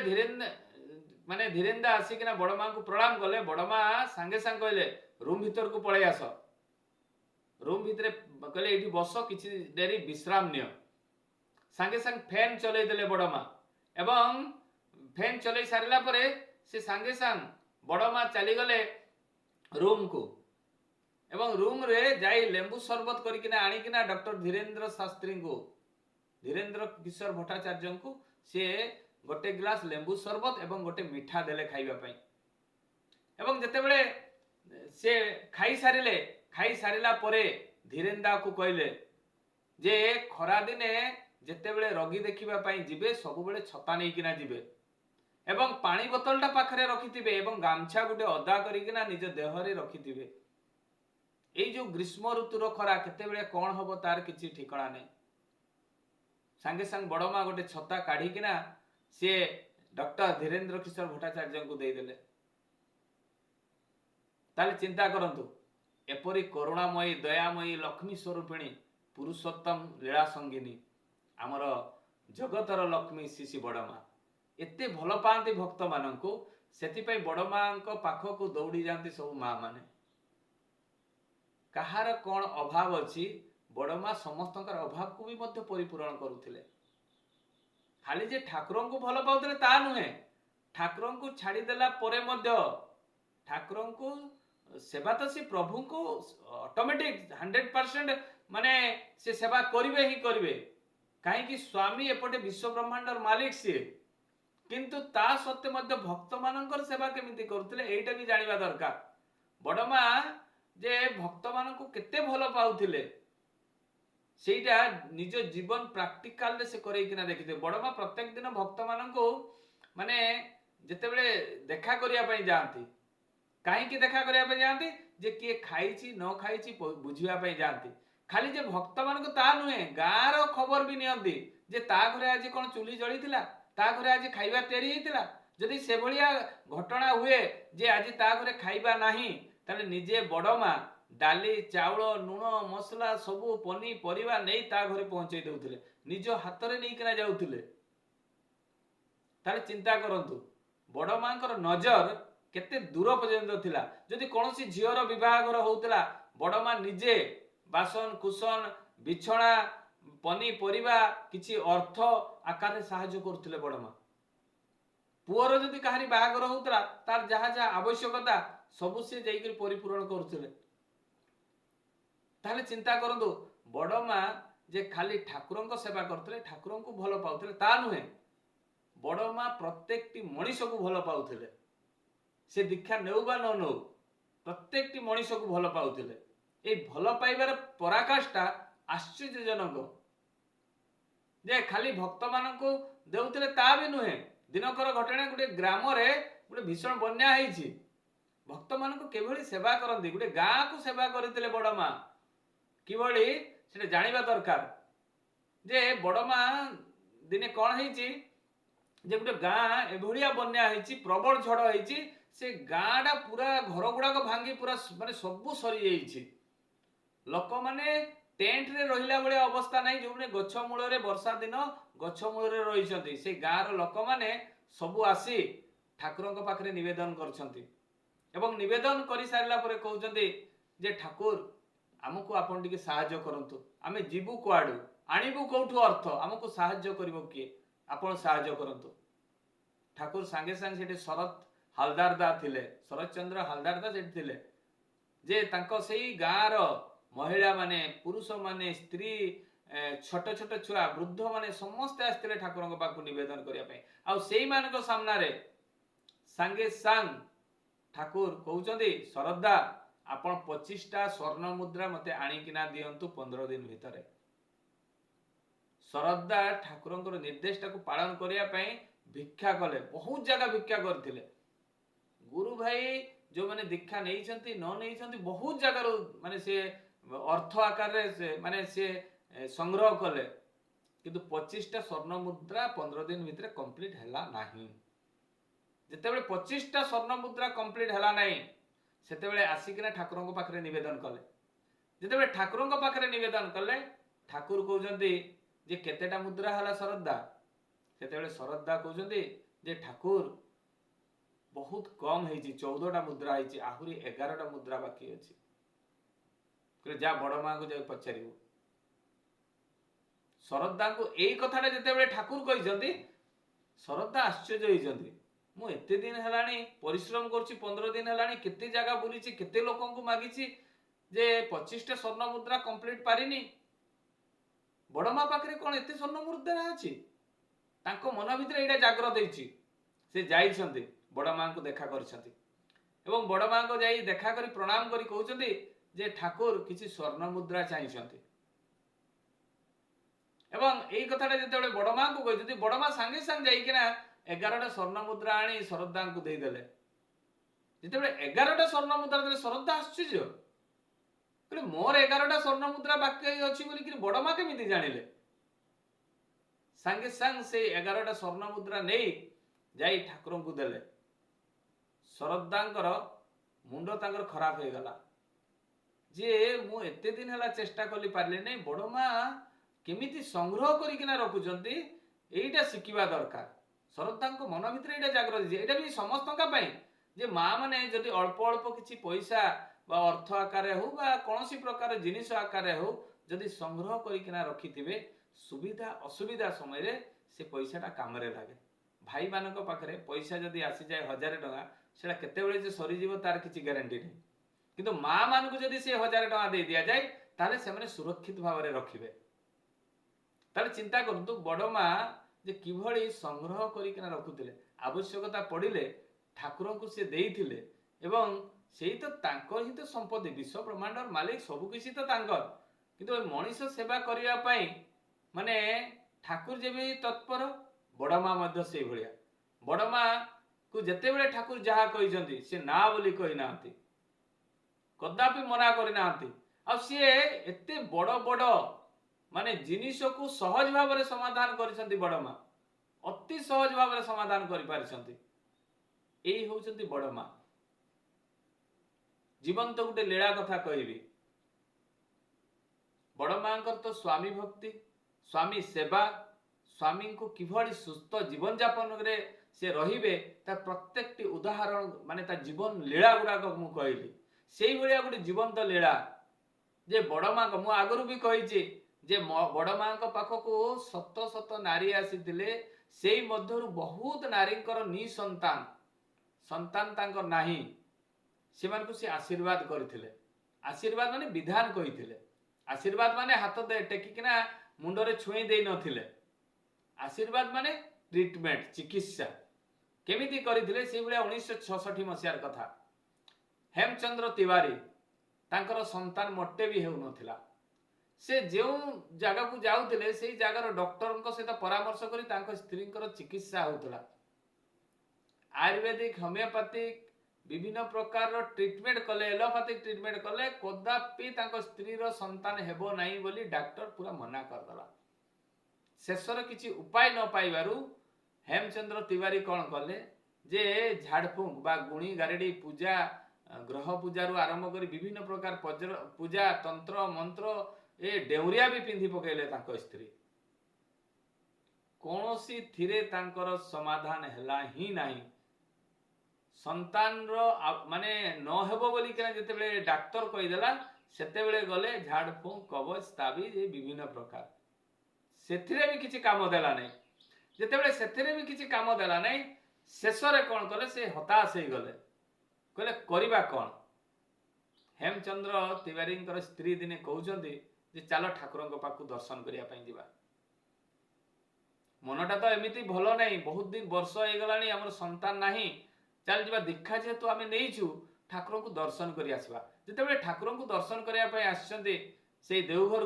ଧୀରେନ ଦା ଆସିକିନା ବଡ ମାଙ୍କୁ ପ୍ରଣାମ କଲେ, ବଡ ମା ସାଙ୍ଗେ ସାଙ୍ଗେ କହିଲେ ରୁମ୍ ଭିତରକୁ ପଳେଇ ଆସ। ରୁମ୍ ଭିତରେ କହିଲେ ଏଇଠି ବସ, କିଛି ଡେରି ବିଶ୍ରାମ ନିଅ। ସାଙ୍ଗେ ସାଙ୍ଗେ ଫ୍ୟାନ୍ ଚଲେଇ ଦେଲେ ବଡ ମା, ଏବଂ ଫ୍ୟାନ୍ ଚଲେଇ ସାରିଲା ପରେ ସେ ସାଙ୍ଗେ ସାଙ୍ଗେ ବଡ ମା ଚାଲିଗଲେ ରୁମକୁ, ଏବଂ ରୁମରେ ଯାଇ ଲେମ୍ବୁ ସରବତ କରିକିନା ଆଣିକିନା ଡକ୍ଟର ଧୀରେନ୍ଦ୍ର ଶାସ୍ତ୍ରୀଙ୍କୁ, ଧୀରେନ୍ଦ୍ର କିଶୋର ଭଟ୍ଟାଚାର୍ଯ୍ୟଙ୍କୁ ସେ ଗୋଟେ ଗ୍ଲାସ ଲେମ୍ବୁ ସରବତ ଏବଂ ଗୋଟେ ମିଠା ଦେଲେ ଖାଇବା ପାଇଁ। ଏବଂ ଯେତେବେଳେ ସେ ଖାଇସାରିଲେ, ଖାଇସାରିଲା ପରେ ଧୀରେନ ଦାକୁ କହିଲେ ଯେ ଖରା ଦିନେ ଯେତେବେଳେ ରୋଗୀ ଦେଖିବା ପାଇଁ ଯିବେ, ସବୁବେଳେ ଛତା ନେଇକିନା ଯିବେ ଏବଂ ପାଣି ବୋତଲଟା ପାଖରେ ରଖିଥିବେ ଏବଂ ଗାମଛା ଗୋଟେ ଅଦା କରିକିନା ନିଜ ଦେହରେ ରଖିଥିବେ। ଏଇ ଯୋଉ ଗ୍ରୀଷ୍ମ ଋତୁର ଖରା କେତେବେଳେ କଣ ହବ ତାର କିଛି ଠିକଣା ନାହିଁ। ସାଙ୍ଗେ ସାଙ୍ଗେ ବଡ ମା ଗୋଟେ ଛତା କାଢିକିନା ସିଏ ଡକ୍ଟର ଧୀରେନ୍ଦ୍ର କିଶୋର ଭଟ୍ଟାଚାର୍ଯ୍ୟଙ୍କୁ ଦେଇଦେଲେ। ତାହେଲେ ଚିନ୍ତା କରନ୍ତୁ, ଏପରି କରୁଣାମୟୀ, ଦୟାମୟୀ, ଲକ୍ଷ୍ମୀ ସ୍ୱରୂପିଣୀ, ପୁରୁଷୋତ୍ତମ ଲୀଳା ସଙ୍ଗିନୀ, ଆମର ଜଗତର ଲକ୍ଷ୍ମୀ ଶିଶି ବଡ ମା ଏତେ ଭଲ ପାଆନ୍ତି ଭକ୍ତ ମାନଙ୍କୁ। ସେଥିପାଇଁ ବଡ ମାଙ୍କ ପାଖକୁ ଦୌଡ଼ି ଯାଆନ୍ତି ସବୁ ମା ମାନେ। କାହାର କଣ ଅଭାବ ଅଛି, ବଡ ମା ସମସ୍ତଙ୍କର ଅଭାବକୁ ବି ମଧ୍ୟ ପରିପୂରଣ କରୁଥିଲେ। ଖାଲି ଯେ ଠାକୁରଙ୍କୁ ଭଲ ପାଉଥିଲେ ତା ନୁହେଁ, ଠାକୁରଙ୍କୁ ଛାଡିଦେଲା ପରେ ମଧ୍ୟ ଠାକୁରଙ୍କୁ ସେବା ତ ସେ ପ୍ରଭୁଙ୍କୁ ଅଟୋମେଟିକ 100% ମାନେ ସେ ସେବା କରିବେ ହିଁ କରିବେ। କାହିଁକି? ସ୍ୱାମୀ ଏପଟେ ବିଶ୍ୱ ବ୍ରହ୍ମାଣ୍ଡର ମାଲିକ ସିଏ, କିନ୍ତୁ ତା ସତ୍ତ୍ୱେ ମଧ୍ୟ ଭକ୍ତ ମାନଙ୍କର ସେବା କେମିତି କରୁଥିଲେ ଏଇଟା ବି ଜାଣିବା ଦରକାର। ବଡ ମା ଯେ ଭକ୍ତ ମାନଙ୍କୁ କେତେ ଭଲ ପାଉଥିଲେ ସେଇଟା ନିଜ ଜୀବନ ପ୍ରାକ୍ଟିକାଲରେ ସେ କରେଇକିନା ଦେଖିଥିଲେ। ବଡ ମା ପ୍ରତ୍ୟେକ ଦିନ ଭକ୍ତ ମାନଙ୍କୁ ମାନେ ଯେତେବେଳେ ଦେଖା କରିବା ପାଇଁ ଯାଆନ୍ତି, କାହିଁକି ଦେଖା କରିବା ପାଇଁ ଯାଆନ୍ତି? ଯେ କିଏ ଖାଇଛି ନ ଖାଇଛି ବୁଝିବା ପାଇଁ ଯାଆନ୍ତି। ଖାଲି ଯେ ଭକ୍ତ ମାନଙ୍କୁ ତା ନୁହେଁ, ଗାଁର ଖବର ବି ନିଅନ୍ତି ଯେ ତା ଘରେ ଆଜି କଣ ଚୁଲି ଜଳିଥିଲା, ତା ଘରେ ଆଜି ଖାଇବା ତିଆରି ହେଇଥିଲା। ଯଦି ସେଭଳିଆ ଘଟଣା ହୁଏ ଯେ ଆଜି ତା ଘରେ ଖାଇବା ନାହିଁ, ତାହେଲେ ନିଜେ ବଡ ମା ଡାଲି, ଚାଉଳ, ଲୁଣ, ମସଲା ସବୁ ପନିପରିବା ନେଇ ତା ଘରେ ପହଞ୍ଚେଇ ଦଉଥିଲେ, ନିଜ ହାତରେ ନେଇକିନା ଯାଉଥିଲେ। ତାହେଲେ ଚିନ୍ତା କରନ୍ତୁ, ବଡ ମାଙ୍କର ନଜର କେତେ ଦୂର ପର୍ଯ୍ୟନ୍ତ ଥିଲା। ଯଦି କୌଣସି ଝିଅର ବିବାହଘର ହଉଥିଲା, ବଡ ମା ନିଜେ ବାସନ କୁସନ, ବିଛଣା, ପନିପରିବା, କିଛି ଅର୍ଥ ଆକାରରେ ସାହାଯ୍ୟ କରୁଥିଲେ ବଡ ମା। पुअर जदि कहारी बाहागर होउतला तार जहाँ जहाँ आवश्यकता सबु से जाइकरी परिपूरण करुथिले। ताहले चिंता करंतु बड़ माँ जे खाली ठाकुरंक सेवा करथिले ठाकुरंकु भल पाउथिले ता नुहे, बड़ माँ प्रत्येकटी मनीष को भल पाउथिले। से दीक्षा नेउ बा न नौ प्रत्येकटी मनीष को भल पाउथिले। ए भल पाइबार पराकाष्ठा आश्चर्यजनक जे खाली भक्त मानकु देउथिले ता भी नुहे। दिनकर घटना गोटे ग्राम रे गोटे भीषण बन्या होईछि, भक्त मानकु केभली सेवा करंती, गोटे गाँ को सेवा करथिले बड़ माँ किभली सेटा जानिबा दरकार। जे बड़ माँ दिने कौन होईछि जे गोटे गाँ एभलिया बन्या होईछि, प्रबल झड़ होईछि, से गाँटा पूरा घर गुड़ाक भांगी पूरा माने सबु सरी जाइछि। लोक माने टेंट रे रहिला बेले अवस्था नहीं, जो गछ मूल रे वर्षा दिन गछ मूल रे रहिसंती से गाँर लोक माने सबु आसी ठाकुरंक पाखरे निवेदन करछंती एवं निवेदन करि सारिला परे कहउछंती जे ठाकुर आमको आपण टिके सहाय्य करंतु, आमे जीवु कुआडू आनिबु कोठु अर्थ, आमको सहाय्य करिवो किए, आपण सहाय्य करंतु। ठाकुर सांगे सांगे सेठी शरद हालदार दा थिले, शरद चंद्र हालदार दा सेठी थिले जे तांको सेई गाँर महिला माने पुरुष माने स्त्री छोट छोट छुआ वृद्ध माने समस्त आस्ते ठाकुर पाक निवेदन करने आ सामना रे सांगे सांग ठाकुर कहउछंती शरदा आपण 25टा स्वर्ण मुद्रा मते आनिकिना दियंतु 15 दिन भितरे। शरदा ठाकुरंकर निर्देश को पालन करिया पई भिक्षा कले, बहुत जगह भिक्षा करथिले। गुरु भाई जो माने दीक्षा नहीं छंती न नहीं छंती बहुत जगह माने से अर्थ आकार रे माने से संग्रह कले, किंतु 25टा स्वर्ण मुद्रा 15 दिन भितर कंप्लीट हैला नाही। जेतेबेले 25टा स्वर्ण मुद्रा कंप्लीट हैला नाही सेतेबेले आसिकिना ठाकुरंक पाखरे निवेदन कले। जेतेबेले ठाकुरंक पाखरे निवेदन कले ठाकुर कहउछंती जे केतेटा मुद्रा हैला शरदा, सेतेबेले शरदा कहउछंती जे ठाकुर बहुत कम होईछि, 14टा मुद्रा होईछि, आहुरी 11टा मुद्रा बाकी अछि। जा बड़ माँ को जाई पचारिबो। शरदा को एई कथाटा जेतेबेले ठाकुर कहिसंती शरदा आश्चर्य होइसंती, मु एते दिन हेलानी परिश्रम करछि, 15 दिन हेलानी केते जागा बुलिछि, केते लोकन को मागिछि जे 25टा स्वर्ण मुद्रा कंप्लीट पारिनी, बड़ माँ पाखरे कोन एते स्वर्ण मुद्रा अछि। तांको मन भितर एटा जागृत होइछि, से जाइछंती बड़ माँ को देखा करछंती एवं बड़ माँ को जाई देखा करी प्रणाम करी कहउछंती जे ठाकुर किसी स्वर्ण मुद्रा चाहिए एवं यही कथाटा जिते बड़ माँ को कहते बड़ माँ सांगे सांगे जाइकिना 11टा स्वर्ण मुद्रा आनी शरदा को देदेले। जिते 11टा स्वर्ण मुद्रा देले शरदा आश्चर्य कहले मोर 11टा स्वर्ण मुद्रा बाकी अच्छी बोलिक बड़ माँ केमिति जानिले। सांगे सांग से 11टा स्वर्ण मुद्रा नहीं जाई ठाकुर को देले। शरदांकर मुंड तांकर खराब हो गला जे मु एते दिन हला चेष्टा कली पारले नहीं, बड़ माँ केमिति संग्रह करिकिना रखुचंती एइटा शिखिबा दरकार। शरदांको मन भितर एइटा जागृत एइटा भी समस्तका पई जे माँ माने जदि अल्प अल्प किछि पैसा बा अर्थ आकार हो बा कोनोसी प्रकार जिनिस आकार हो जदि संग्रह करिकिना रखिथिबे सुविधा असुविधा समय रे से पैसाटा काम रे लागे। भाई मानक पाखरे पैसा जदि आसी जाए 1000 टका सेटा केते बेले जे सरी जीवो तार किछि गारंटी नहीं, किंतु माँ मान को जदि से 1000 टका दे दिया जाए ताले से माने सुरक्षित भाव में रखिबे। ताले चिंता करतु बड़ माँ जे किभली संग्रह करिकिना रखुतिले, आवश्यकता पड़िले ठाकुर को से देइथिले एवं सेही तो तांकर ही तो संपत्ति, विश्व ब्रह्मांडर मालिक सबु किछि तो तांकर, किंतु मनीष सेवा करिया पई माने ठाकुर जे भी तत्पर बड़ माँ मध्य से भलिया। बड़ माँ को जेते बेले ठाकुर जहा कहिसंती से ना बोली कहि नांती, कदापि मना करि नांती। आ से एते बड़ बड़ माने जिनिस को सहज भाव में समाधान करिसंती। बड़ माँ अति सहज भाव में समाधान करि पारिसंती। एई होउसंती बड़ माँ। जीवन तो गोटे लीला कथा कहबी। बड़ मांकर तो स्वामी भक्ति, स्वामी सेवा, स्वामी को किभली सुस्थ जीवन यापन रे से रहिबे ता प्रत्येकटी उदाहरण माने ता जीवन लीला गुड़ाक मु कहली। सेई भलिया गोटे जीवंत लीला जे बड़ माँ को मु आगरु भी कहिछि जे बड़ माँ को पाखको शत शत नारी आसीथिले सेई मध्यरु बहुत नारींकर निसंतान संतान तांकर नाही सेमानकु से आशीर्वाद करथिले। आशीर्वाद माने विधान कहिथिले। आशीर्वाद माने हाथ दे टेकिकिना मुंडरे छुई देई नथिले। आशीर्वाद माने ट्रीटमेंट चिकित्सा केमिति करथिले से बेले 1966 मसियार कथा। हेमचंद्र तिवारी तांकर संतान मोटे भी हेउ नथिला। से जो जगह को जाउथिले सेई जगार डॉक्टर को सहित परामर्श करी तांको स्त्रींकर चिकित्सा होउतला। आयुर्वेदिक होमियोपैथिक विभिन्न प्रकार ट्रीटमेंट कले एलोपैथिक ट्रीटमेंट कले कदापि तांको स्त्री रो संतान हेबो नाही बोली डॉक्टर पूरा मना कर दला। शेषर किछि उपाय न पाइबारु हेमचंद्र तिवारी कौन कले जे झाड़फूंक बा गुणी गारेडी पूजा ग्रह पूजा आरंभ कर विभिन्न प्रकार पूजा तंत्र मंत्र ए डेउरिया भी पिंधि पकेले तांको स्त्री कौनसी थिरे तांकर समाधान हैला ही नाही। संतान रो माने न हेबो बोली के जेतेबेले डॉक्टर कहि देला सेतेबेले गले झाड़फूंक कवच ताबीज ए विभिन्न प्रकार सेथिरे भी किछि काम देला नै। जेतेबेले सेथिरे भी किछि काम देला नै शेषरे कोन कले से हताश हे गले कहले करिबा कोन। हेमचंद्र तिवारी स्त्री दिने कहउचंदी जे चलो ठाकुरंक पाखु दर्शन करिया पई दिबा। मनटा तो एमिति भलो नै बहुत दिन वर्ष हे गलानी हमर संतान नाही चल जिबा दीक्षा जे तो आमे नेइछु ठाकुरंक दर्शन करि आसीबा। जेतेबेले ठाकुरंक दर्शन करिया पई आछंती से देवघर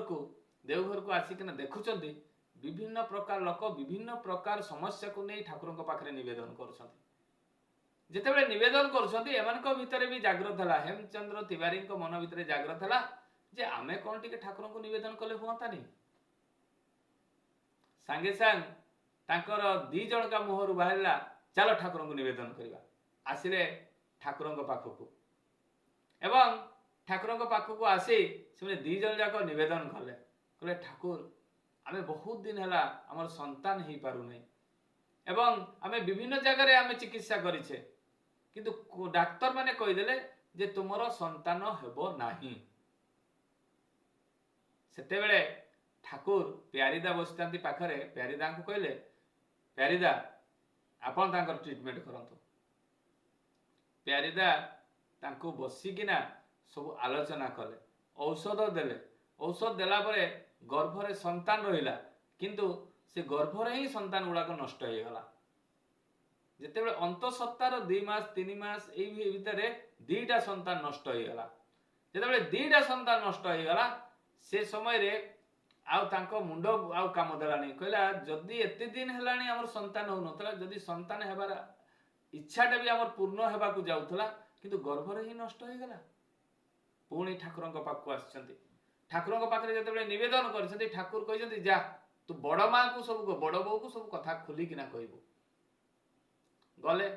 को आसिकना देखुचंती विभिन्न प्रकार लोक विभिन्न प्रकार समस्या को नहीं ठाकुरंक पाखरे निवेदन करूछंती। जेतेबेले निवेदन करूछंती एमानक भितरे भी जागृत हला। हेमचंद्र तिवारी को मन भितरे जागृत हला जे आमे कोन टिके ठाकुरंक निवेदन कले हुआंता नहीं। सांगे सांग तांकर दी जण का मुहरु बाहरला चलो ठाकुरंक निवेदन करिबा। आसिले ठाकुरंक पाखकु एवं ठाकुरंक पाखकु आसी से दी जण जाक निवेदन कले कहले ठाकुर आमे बहुत दिन हला हमर संतान ही पारु नै एवं आमे विभिन्न जगह रे आमे चिकित्सा करिछे किंतु डॉक्टर माने कहि देले जे तुमरो संतान हेबो नाही। सेते बेले ठाकुर प्यारीदा बसतांती पाखरे प्यारीदा को कहले प्यारीदा आपण तांकर ट्रीटमेंट करंतु। प्यारीदा तांको बसिकिना सब आलोचना कले औषध देले। औषध देला परे गर्भरे संतान रहिला किंतु से गर्भरे ही संतान गुड़ाक नष्ट हो गला। जेतेबेले अंत सप्ताह 2 मास 3 मास एई भितरे 2टा संतान नष्ट हो गला। जेतेबेले 2टा संतान नष्ट हो गला से समय रे आउ तांको मुंडो आउ काम देला नै। कहला जदी एते दिन हेलानी हमर संतान हो नतला जदी संतान हेबार इच्छाटा भी हमर पूर्ण हेबा को जाउतला किंतु गर्भरे ही नष्ट हो गला। पुणी ठाकुरंक पाखु आछंती। ठाकुरंक पाखरे जेतेबेले निवेदन करछंती ठाकुर कहछंती जा तू बड़ मां को सब बड़ बो को सब कथा खुली किना कहबो। गले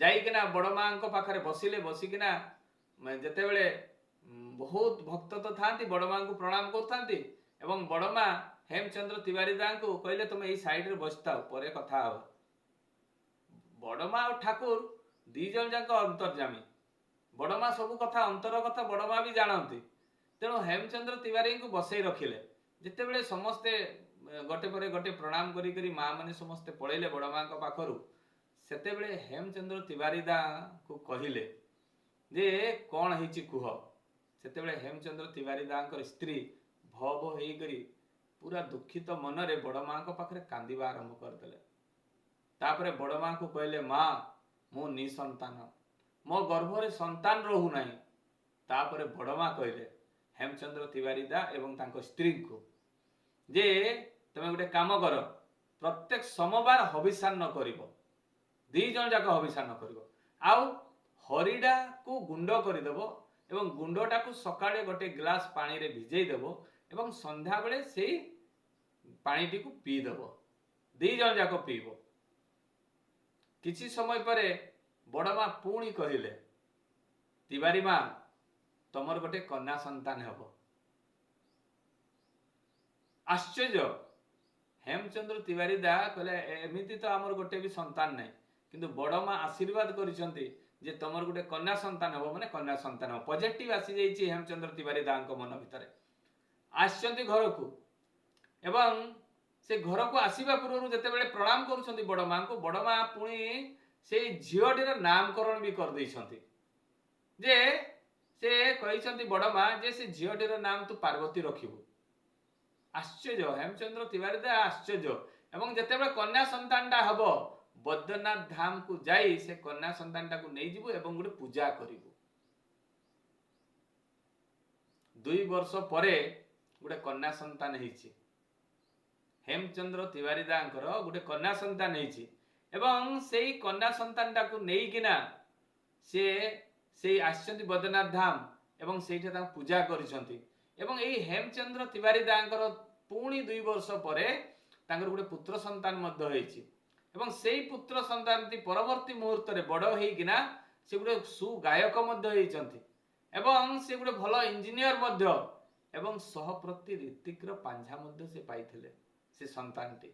जाई किना बड़ मां को पाखरे बसिले बसिकिना जेतेबेले बहुत भक्त तो थांती बड़ मां को प्रणाम करथांती एवं बड़ मां हेमचंद्र तिवारी दा को कहले तुम एई साइड रे बसताओ परे कथा हो। बड़ मां और ठाकुर दी जण जाक अंतर्जामी। बड़ मां सब कथा अंतर कथा बड़ मां भी जानती तेणु हेमचंद्र तिवारी को बसई रखिले। जितेबेले समस्ते गोटे पर गोटे प्रणाम करी करी माँ माने समस्ते पळेले बड़ मां को पाखरु सेतेबेले हेमचंद्र तिवारी दा को कहिले जे कोन हिची कुह। सेतेबेले हेमचंद्र तिवारी दा को स्त्री भव हेई करी पूरा दुखित मन रे बड़ मां को पाखरे कांदीबा आरंभ करदेले। तापरे बड़ मां को कहले मां मो निसंतान मो गर्भरे संतान रहू नाही। तापरे बड़ मां कहले हेमचंद्र तिवारी दा एवं तांको स्त्री को जे तमे गोटे काम कर प्रत्येक सोमवार हविषान्न करिवो। 2 जण जाक हविषान्न करिवो आउ हरिडा को गुंड करि देबो एवं गुंडटा को सकाळे गोटे ग्लास पानी रे भिजै देबो एवं संध्या बेले सेई पानीटी को पी देबो। 2 जण जाक पीबो। किछि समय परे बड़ मां पुणी कहिले तिवारी मां तमर गोटे कन्या संतान हेबो। आश्चर्य हेमचंद्र तिवारी दा कहले एमिति तो आमर गोटे भी संतान नै किंतु बड़ मां आशीर्वाद करिसंती जे तमर गोटे कन्या संतान हेबो माने कन्या संतान हेबो। पॉजिटिव आसी जाईची हेमचंद्र तिवारी दा को मन भितरे आछंती घर को एवं से घर को आसवा पूर्व जिते प्रणाम करुँच बड़ माँ को बड़ माँ पुणी से झीटीर नामकरण भी कर देइछंती जे से कहते बड़ माँ जे से झीटीर नाम तू पार्वती रखिबू। आश्चर्य हेमचंद्र तिवारी दे आश्चर्य। एवं जिते कन्या संतानटा हम बैद्यनाथ धाम को जाई से कन्या संतानटा को नहीं जीवु एवं गोटे पूजा करिवु। 2 वर्ष परे गोटे कन्या संतान हेछि हेमचंद्र तिवारी दांकर गोटे कन्या संतान हेछि एवं सेई कन्या संतानटा को नेइकिना से आछंती बैद्यनाथ धाम एवं सेठे ता पूजा करिसंती एवं एई हेमचंद्र तिवारी दांकर पुणी 2 वर्ष परे तांकर गोटे पुत्र संतान मध्य हेछि एवं सेई पुत्र संतान परवर्ती मुहूर्त रे बड़ हेइकिना से गोटे सुगायक मध्य हेइचंती एवं से गोटे भल इंजीनियर मध्य एवं सहप्रति ऋतिकर पांझा मध्य से पाइथिले से संतानटी।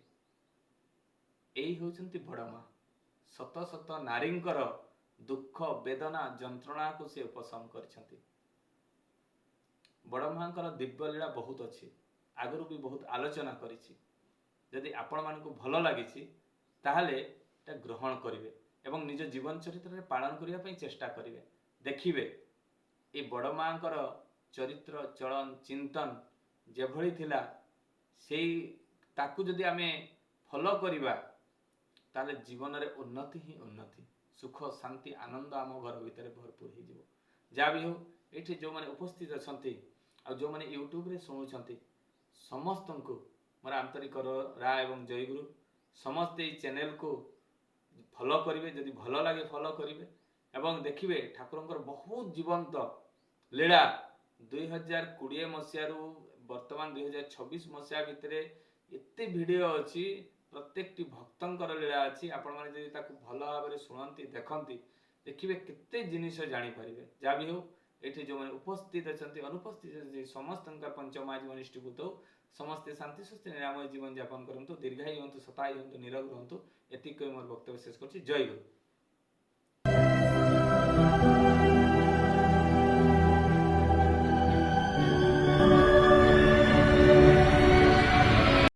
एई होचंती बड़ माँ शत शत नारींकर दुख वेदना जंत्रणा को से उपशम करछंती। बड़ माँकर दिव्य लीला बहुत अच्छी आगरू भी बहुत आलोचना करिछि। यदि आपण मानकु भल लागिछि ताहले ता ग्रहण करिवे एवं निज जीवन चरित्र रे पालन करिया पई चेष्टा करिवे। देखिवे ए बड़ माँकर चरित्र चलन चिंतन जेभଳି थिला सेई ताकु जदि आमे फॉलो करिबा ताले जीवन रे उन्नति ही उन्नति सुख शांति आनंद आम घर भीतर भरपूर हो जिवो। जा भी हो एठी जो माने उपस्थित अछंती आ जो माने यूट्यूब रे सुनुछंती समस्तंकु मोर आंतरिक राय एवं जयगुरु समस्ते चैनल को फॉलो करिवे जदि भल लागे फॉलो करिवे एवं देखिवे ठाकुरंकर बहुत जीवंत लीला 2020 मसीह रु वर्तमान 2026 मसीह भितर एते वीडियो अछि प्रत्येक भक्तंकर लीला अछि। आपण माने जदि ताकु भल भाबरे सुनंती देखंती देखिवे केते जिनिस जानि परिवे। जा भी हो एठी जो माने उपस्थित अछंती अनुपस्थित समस्त पंचमा जीवन इष्टभूत समस्ते शांति सुस्थ निरामय जीवन यापन करंतु दीर्घायु हंतु शतायु हंतु निरोग रहंतु एतिक मोर वक्तव्य शेष करछि। जय गुरु।